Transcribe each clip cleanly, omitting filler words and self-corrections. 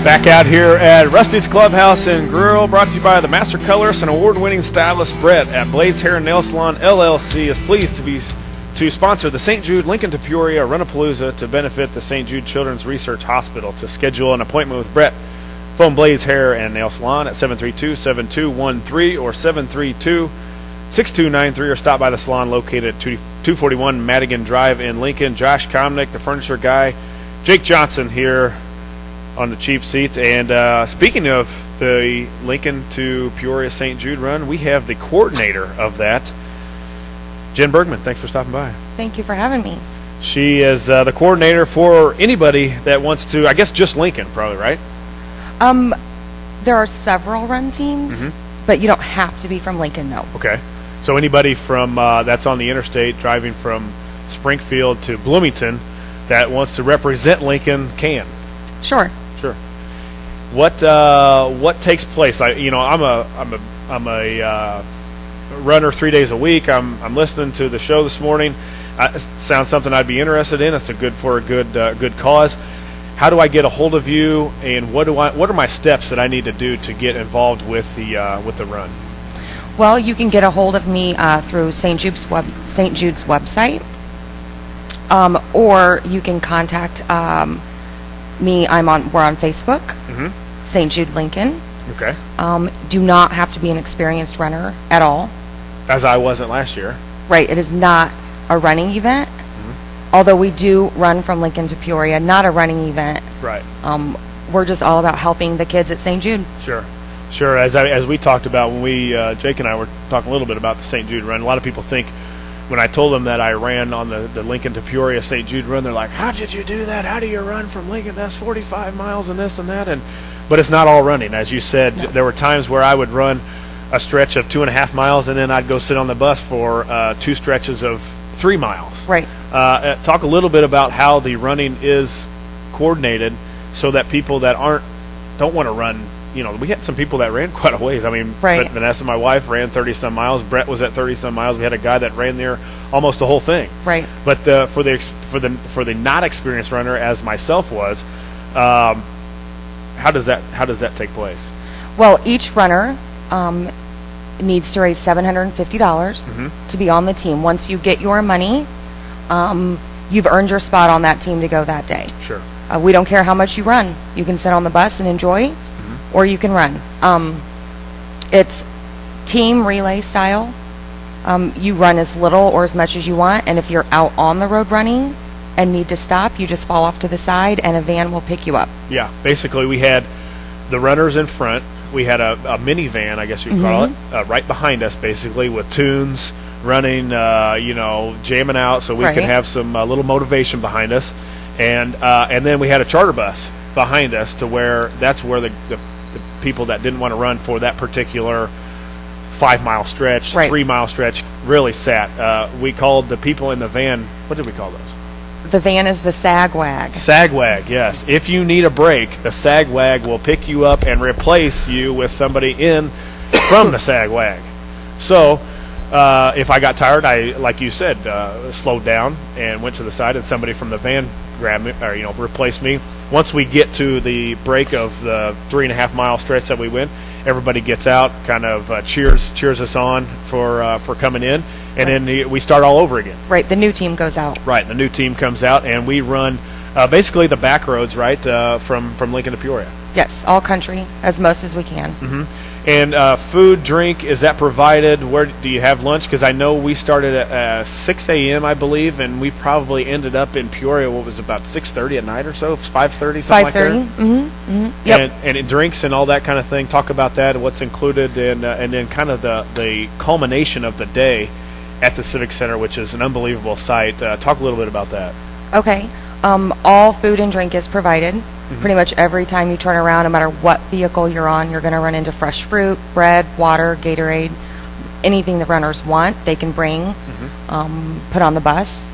Back out here at Rusty's Clubhouse and Grill, brought to you by the master colorist and award-winning stylist Brett at Blades Hair and Nail Salon LLC is pleased to sponsor the St. Jude Lincoln to Peoria Run-a-Palooza to benefit the St. Jude Children's Research Hospital. To schedule an appointment with Brett, phone Blades Hair and Nail Salon at 732-7213 or 732-6293, or stop by the salon located at 241 Madigan Drive in Lincoln. Josh Komnick, the furniture guy, Jake Johnston here on the cheap seats. And speaking of the Lincoln to Peoria St. Jude run, we have the coordinator of that, Jen Bergman. Thanks for stopping by. Thank you for having me. She is the coordinator for anybody that wants to, I guess just Lincoln probably, right? There are several run teams, but you don't have to be from Lincoln, no. Okay. So anybody from that's on the interstate driving from Springfield to Bloomington that wants to represent Lincoln can. Sure. Sure. What takes place? I'm a runner 3 days a week. I'm listening to the show this morning. Sounds something I'd be interested in. It's for a good cause. How do I get a hold of you, and what are my steps that I need to do to get involved with the run? Well, you can get a hold of me through St. Jude's website, or you can contact me. We're on Facebook, St. Jude Lincoln. Okay. Do not have to be an experienced runner at all. As I wasn't last year. Right. It is not a running event. Although we do run from Lincoln to Peoria, not a running event. Right. We're just all about helping the kids at St. Jude. Sure. Sure. As we talked about when Jake and I were talking a little bit about the St. Jude run, a lot of people think when I told them that I ran on the Lincoln to Peoria St. Jude run, they're like, how did you do that? How do you run from Lincoln? That's 45 miles and this and that. But it's not all running. As you said, no. There were times where I would run a stretch of 2.5 miles, and then I'd go sit on the bus for 2 stretches of 3 miles. Right. Talk a little bit about how the running is coordinated so that people that don't want to run, we had some people that ran quite a ways. I mean, right. Vanessa, my wife, ran 30-some miles. Brett was at 30-some miles. We had a guy that ran there almost the whole thing. Right. But for the not experienced runner, as myself was, how does that take place? Well, each runner needs to raise $750 to be on the team. Once you get your money, you've earned your spot on that team to go that day. Sure. We don't care how much you run. You can sit on the bus and enjoy, or you can run. It's team relay style. You run as little or as much as you want, and if you're out on the road running and need to stop, you just fall off to the side and a van will pick you up. Yeah, basically we had the runners in front. We had a minivan, I guess you'd call it, right behind us, basically, with tunes, running, jamming out, so we could have some little motivation behind us, and then we had a charter bus behind us that's where the people that didn't want to run for that particular 5-mile stretch, 3-mile stretch, really sat. We called the people in the van. What did we call those? The van is the Sagwag. Sagwag, yes. If you need a break, the Sagwag will pick you up and replace you with somebody from the Sagwag. So if I got tired, I, like you said, slowed down and went to the side, and somebody from the van grabbed me, or replaced me. Once we get to the break of the 3.5-mile stretch that we went, everybody gets out, kind of cheers us on for coming in, and then we start all over again. Right, the new team goes out. Right, the new team comes out, and we run basically the back roads, right, from Lincoln to Peoria. Yes, all country, as most as we can. And food, drink, is that provided? Where do you have lunch? Because I know we started at 6 a.m., I believe, and we probably ended up in Peoria, what was about 6:30 at night or so, 5:30, something like that? 5:30, Yep. And drinks and all that kind of thing. Talk about that, what's included, and then kind of the culmination of the day at the Civic Center, which is an unbelievable sight. Talk a little bit about that. Okay. All food and drink is provided. Pretty much every time you turn around, no matter what vehicle you're on, you're going to run into fresh fruit, bread, water, Gatorade, anything the runners want, they can bring, put on the bus.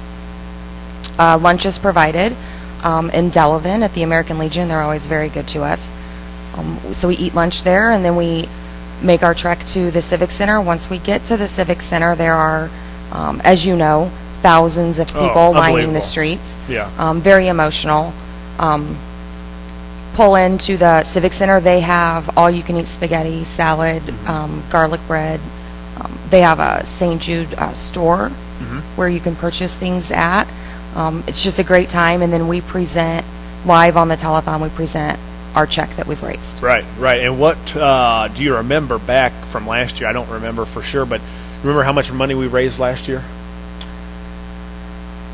Lunch is provided in Delavan at the American Legion. They're always very good to us. So we eat lunch there, and then we make our trek to the Civic Center. Once we get to the Civic Center, there are, as you know, thousands of people lining the streets. Yeah. Very emotional. pull into the Civic Center, they have all-you-can-eat spaghetti, salad, garlic bread. They have a St. Jude store where you can purchase things at. It's just a great time, and then we present live on the telethon. We present our check that we've raised. Right. And what do you remember back from last year? I don't remember for sure, but remember how much money we raised last year?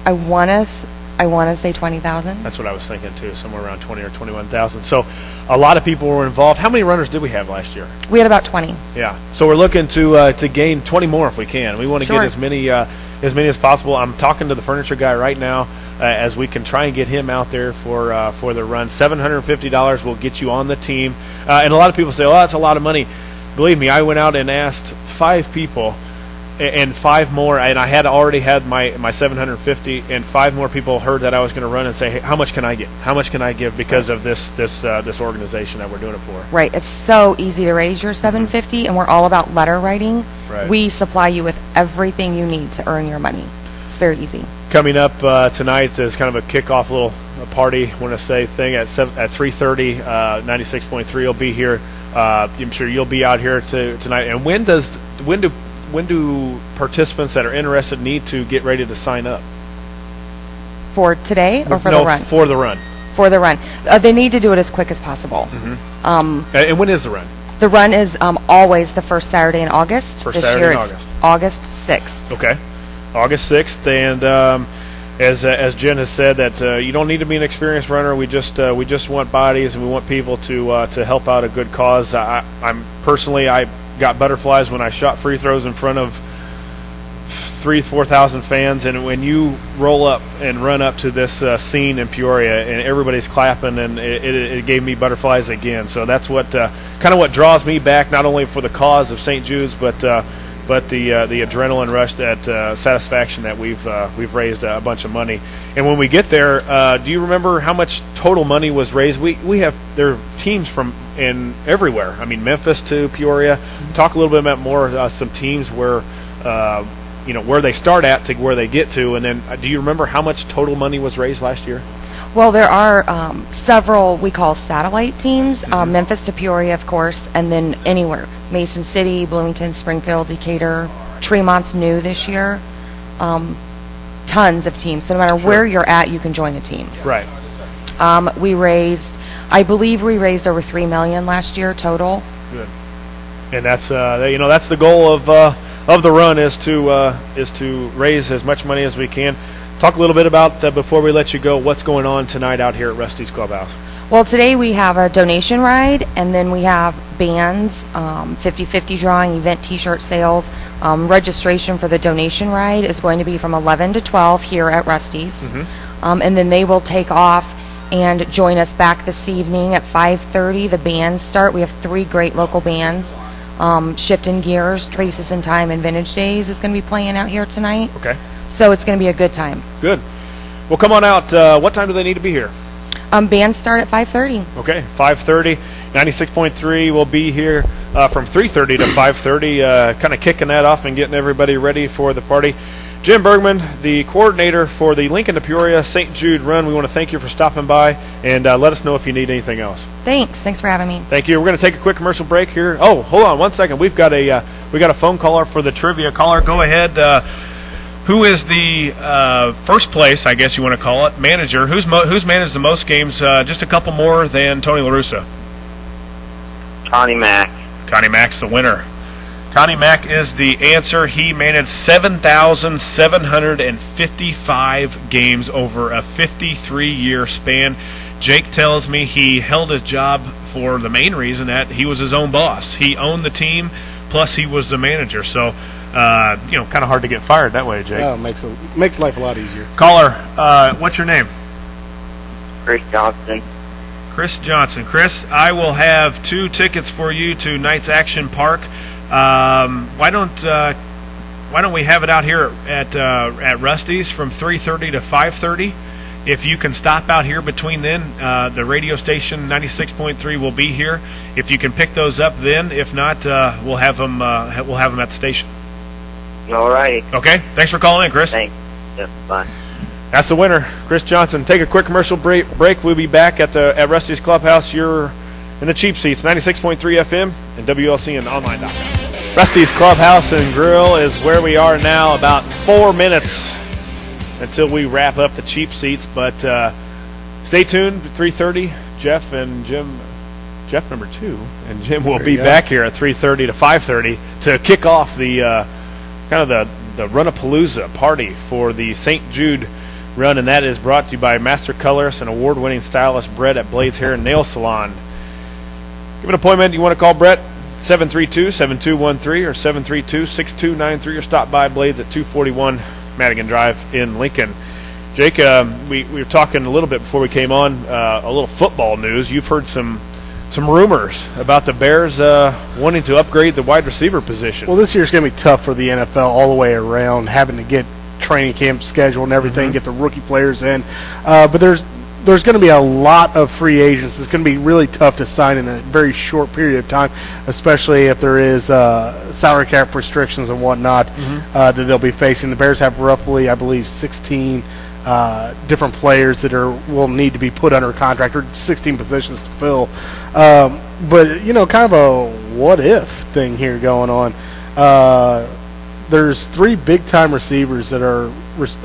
I want to say 20,000. That's what I was thinking too, somewhere around 20 or 21,000. So a lot of people were involved. How many runners did we have last year? We had about 20. Yeah. So we're looking to gain 20 more if we can. We want to Sure. get as many as possible. I'm talking to the furniture guy right now as we can try and get him out there for the run. $750 will get you on the team. And a lot of people say, "Oh, that's a lot of money." Believe me, I went out and asked 5 people. And 5 more, and I had already had my 750, and 5 more people heard that I was going to run and say, "Hey, how much can I get? How much can I give because of this organization that we're doing it for?" Right. It's so easy to raise your 750, and we're all about letter writing. Right. We supply you with everything you need to earn your money. It's very easy. Coming up tonight is kind of a kickoff little party, want to say thing at 3:30. 96.3 will be here. I'm sure you'll be out here tonight. And when do participants that are interested need to get ready to sign up? For today or for the run? For the run. For the run. They need to do it as quick as possible. And when is the run? The run is always the first Saturday in August. First This Saturday year in it's August. August 6th. Okay. August 6th. And as Jen has said, that you don't need to be an experienced runner. We just want bodies, and we want people to help out a good cause. I got butterflies when I shot free throws in front of 4,000 fans, and when you roll up and run up to this scene in Peoria and everybody's clapping, and it gave me butterflies again. So that's what kind of what draws me back, not only for the cause of St. Jude's, but the adrenaline rush, that satisfaction that we've raised a bunch of money. And when we get there, do you remember how much total money was raised? There are teams from everywhere. I mean, Memphis to Peoria. Talk a little bit about more some teams where where they start at to where they get to, and then do you remember how much total money was raised last year? Well, there are several we call satellite teams, Memphis to Peoria, of course, and then anywhere. Mason City, Bloomington, Springfield, Decatur, Tremont's new this year. Tons of teams. So no matter where you're at, you can join a team. Right. I believe we raised over $3 million last year total. Good. And that's that's the goal of the run is to raise as much money as we can. Talk a little bit about, before we let you go, what's going on tonight out here at Rusty's Clubhouse. Well, today we have a donation ride, and then we have bands, 50-50 drawing, event T-shirt sales. Registration for the donation ride is going to be from 11 to 12 here at Rusty's. And then they will take off and join us back this evening at 5:30. The bands start. We have 3 great local bands. Shifting Gears, Traces in Time, and Vintage Days is going to be playing out here tonight. Okay. So it's going to be a good time. Good. Well, come on out. What time do they need to be here? Bands start at 5:30. Okay, 5:30. 96.3 will be here from 3:30 to 5:30, kind of kicking that off and getting everybody ready for the party. Jim Bergman, the coordinator for the Lincoln to Peoria St. Jude Run, we want to thank you for stopping by, and let us know if you need anything else. Thanks for having me. Thank you. We're going to take a quick commercial break here. Oh, hold on one second. We've got a phone caller for the trivia caller. Go ahead. Who is the first place, I guess you want to call it, manager? Who's managed the most games? Just a couple more than Tony La Russa. Connie Mack. Connie Mack's the winner. Connie Mack is the answer. He managed 7,755 games over a 53-year span. Jake tells me he held his job for the main reason that he was his own boss. He owned the team, plus he was the manager. So, kind of hard to get fired that way, Jake. Yeah, it makes life a lot easier. Caller, what's your name? Chris Johnston. Chris Johnson. Chris, I will have 2 tickets for you to Knights Action Park. Why don't we have it out here at Rusty's from 3:30 to 5:30? If you can stop out here between then, the radio station 96.3 will be here. If you can pick those up then, if not, we'll have them at the station. All righty. Okay. Thanks for calling in, Chris. Thanks. Yep, bye. That's the winner, Chris Johnson. Take a quick commercial break. We'll be back at Rusty's Clubhouse. You're in the cheap seats, 96.3 FM and WLCN online.com. Rusty's Clubhouse and Grill is where we are now, about 4 minutes until we wrap up the cheap seats. But stay tuned, 3:30. Jeff and Jim, Jeff number 2, and Jim will be back here at 3:30 to 5:30 to kick off the kind of the Run-a-Palooza party for the St. Jude Run, and that is brought to you by Master Colorist and award-winning stylist Brett at Blades Hair and Nail Salon. Give an appointment. You want to call Brett, 732-7213 or 732-6293, or stop by Blades at 241 Madigan Drive in Lincoln. Jake, we were talking a little bit before we came on, a little football news. You've heard some rumors about the Bears wanting to upgrade the wide receiver position. Well, this year's going to be tough for the NFL all the way around, having to get training camp schedule and everything, get the rookie players in. But there's going to be a lot of free agents. It's going to be really tough to sign in a very short period of time, especially if there is salary cap restrictions and whatnot that they'll be facing. The Bears have roughly, I believe, 16 different players that will need to be put under contract, or 16 positions to fill. But, you know, kind of a what-if thing here going on. There's 3 big-time receivers that are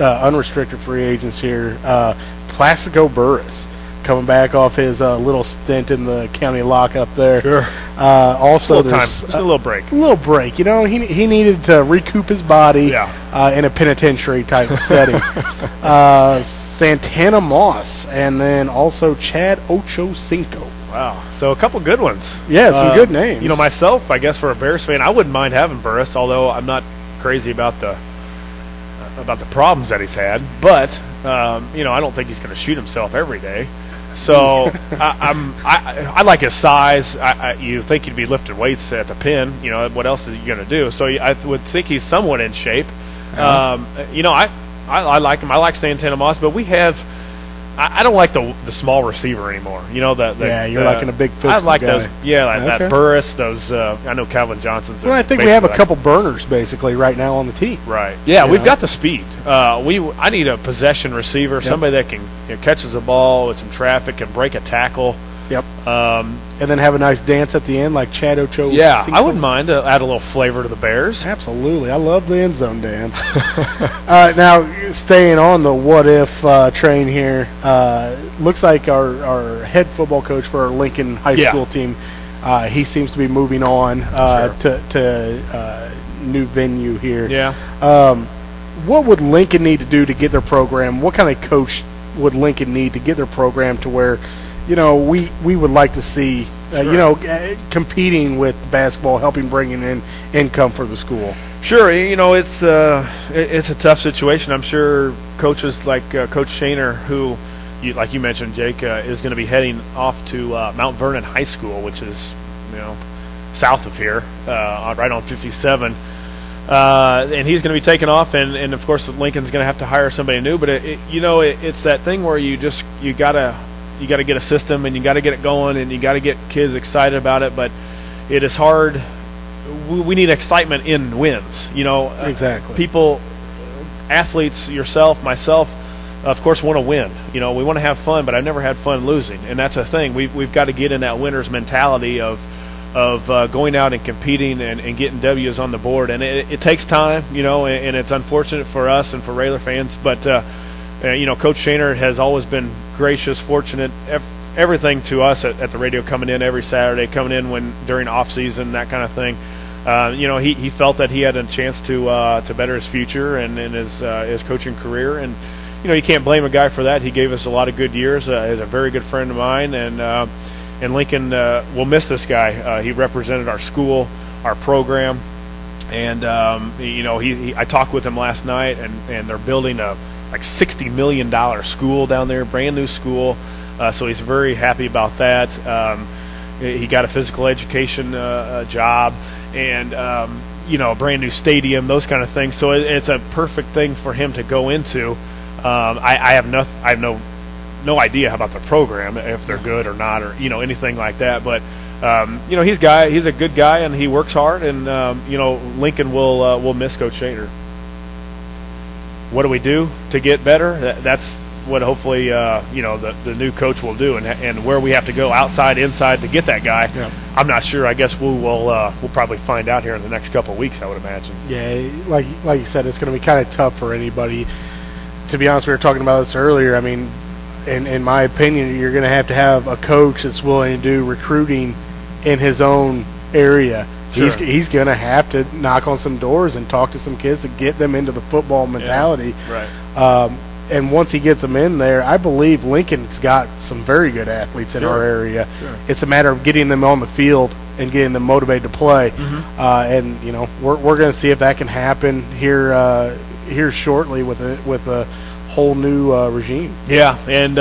unrestricted free agents here. Plaxico Burress, coming back off his little stint in the county lockup there. Sure. Also, there's a little break. A little break. You know, he needed to recoup his body in a penitentiary type of setting. Santana Moss, and then also Chad Ochocinco. Wow. So a couple good ones. Yeah, some good names. You know, myself, I guess for a Bears fan, I wouldn't mind having Burress, although I'm not crazy about the problems that he's had. But you know, I don't think he's going to shoot himself every day. So I like his size. You think he'd be lifting weights at the pin. You know, what else is he going to do? So I would think he's somewhat in shape. You know, I like him. I like Santana Moss, but we have. I don't like the small receiver anymore. You know, you're liking a big physical I like guy. those. Yeah, that Burress. Those. I know Calvin Johnson's. Well, I think we have a couple burners basically right now on the team. Right. Yeah, we've got the speed. I need a possession receiver, somebody that can catches the ball with some traffic, can break a tackle. Yep. And then have a nice dance at the end, like Chad Ocho. Yeah, I wouldn't mind to add a little flavor to the Bears. Absolutely. I love the end zone dance. Now, staying on the what-if train here, looks like our head football coach for our Lincoln High School team, he seems to be moving on to new venue here. Yeah. What would Lincoln need to do to get their program? What kind of coach would Lincoln need to get their program to where, you know, we would like to see, you know, competing with basketball, helping bringing in income for the school? Sure. You know, it's a tough situation. I'm sure coaches like Coach Shaner, who, like you mentioned, Jake, is going to be heading off to Mount Vernon High School, which is, you know, south of here, right on 57. And he's going to be taking off, and of course Lincoln's going to have to hire somebody new. But you know, it's that thing where you gotta get a system, and you got to get it going, and you got to get kids excited about it. But it is hard. We need excitement in wins. You know, exactly. People, athletes, yourself, myself, of course, want to win. You know, we want to have fun, but I've never had fun losing, and that's a thing. We've got to get in that winner's mentality of going out and competing and getting W's on the board. And it takes time, you know, and it's unfortunate for us and for Raider fans. But you know, Coach Shaner has always been gracious, fortunate, everything to us at the radio, coming in every Saturday, coming in during off season, that kind of thing. You know, he felt that he had a chance to better his future and his coaching career, and you know, you can't blame a guy for that. He gave us a lot of good years. He's a very good friend of mine, and Lincoln will miss this guy. He represented our school, our program, and you know, I talked with him last night, and they're building a like $60 million school down there, brand new school. So he's very happy about that. He got a physical education job, and you know, a brand new stadium, those kind of things. So it's a perfect thing for him to go into. I have no idea about the program, if they're good or not, or you know, anything like that. But you know, he's a good guy, and he works hard, and you know, Lincoln will miss Coach Shaner. what do we do to get better? That's what hopefully the new coach will do, and where we have to go outside, inside to get that guy. Yeah. I'm not sure. I guess we'll probably find out here in the next couple of weeks, I would imagine. Yeah, like you said, it's going to be kind of tough for anybody. To be honest, we were talking about this earlier. I mean, in my opinion, you're going to have a coach that's willing to do recruiting in his own area. Sure. He's going to have to knock on some doors and talk to some kids to get them into the football mentality. Yeah, right. And once he gets them in there, I believe Lincoln's got some very good athletes in our area. Sure. It's a matter of getting them on the field and getting them motivated to play. Mm-hmm. And we're going to see if that can happen here shortly with a whole new regime. Yeah, and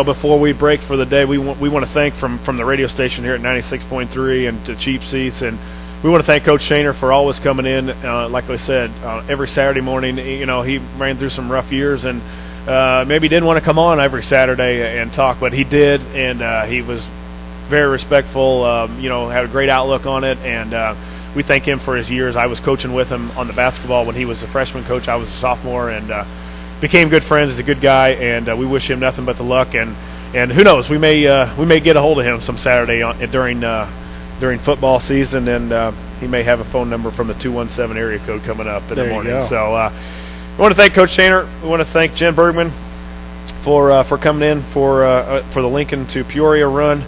before we break for the day, we want to thank from the radio station here at 96.3 and to Cheap Seats, and we want to thank Coach Shaner for always coming in. Like I said, every Saturday morning. He ran through some rough years and maybe didn't want to come on every Saturday and talk, but he did, and he was very respectful. Had a great outlook on it, and we thank him for his years. I was coaching with him on the basketball when he was a freshman coach. I was a sophomore, and became good friends. He's a good guy, and we wish him nothing but the luck. And who knows, we may get a hold of him some Saturday during football season, and he may have a phone number from the 217 area code coming up in the morning. So we want to thank Coach Shaner. We want to thank Jen Bergman for coming in for the Lincoln to Peoria run.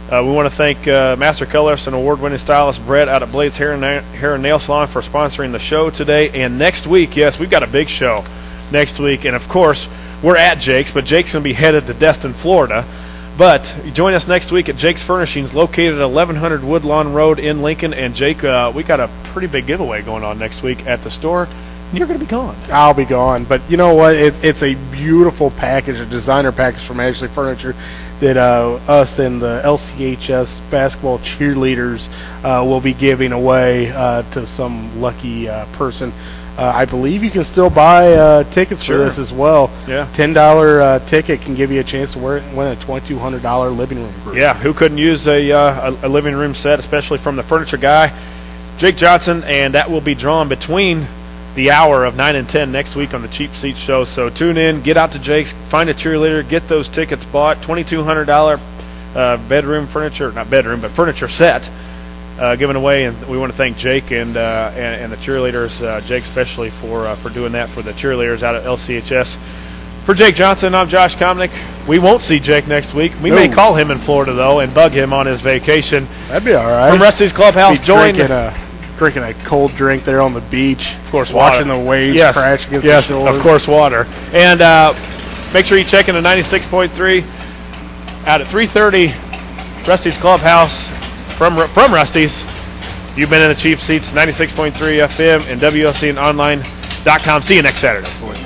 We want to thank Master Colorist and award-winning stylist Brett out at Blades Hair and Nail Salon for sponsoring the show today. And next week, yes, we've got a big show next week. And, of course, we're at Jake's, but Jake's going to be headed to Destin, Florida. But join us next week at Jake's Furnishings, located at 1100 Woodlawn Road in Lincoln. And, Jake, we got a pretty big giveaway going on next week at the store. You're going to be gone. I'll be gone. But you know what? It's a beautiful package, a designer package from Ashley Furniture that us and the LCHS basketball cheerleaders will be giving away to some lucky person. I believe you can still buy tickets for this as well. Yeah. $10 ticket can give you a chance to win a $2,200 living room group. Yeah, who couldn't use a living room set, especially from the furniture guy, Jake Johnston, and that will be drawn between the hour of 9 and 10 next week on the Cheap Seats show. So tune in, get out to Jake's, find a cheerleader, get those tickets bought. $2,200 furniture set given away, and we want to thank Jake and the cheerleaders, Jake especially for doing that for the cheerleaders out at LCHS. For Jake Johnson, I'm Josh Komnick. We won't see Jake next week. We may call him in Florida though and bug him on his vacation. That'd be all right. From Rusty's Clubhouse, drinking a cold drink there on the beach. Of course, watching the waves crash against the shore. Yes, of course, water. And make sure you check into 96.3 out at 3:30, Rusty's Clubhouse from Rusty's. You've been in the Cheap Seats, 96.3 FM and WLCN online.com. See you next Saturday.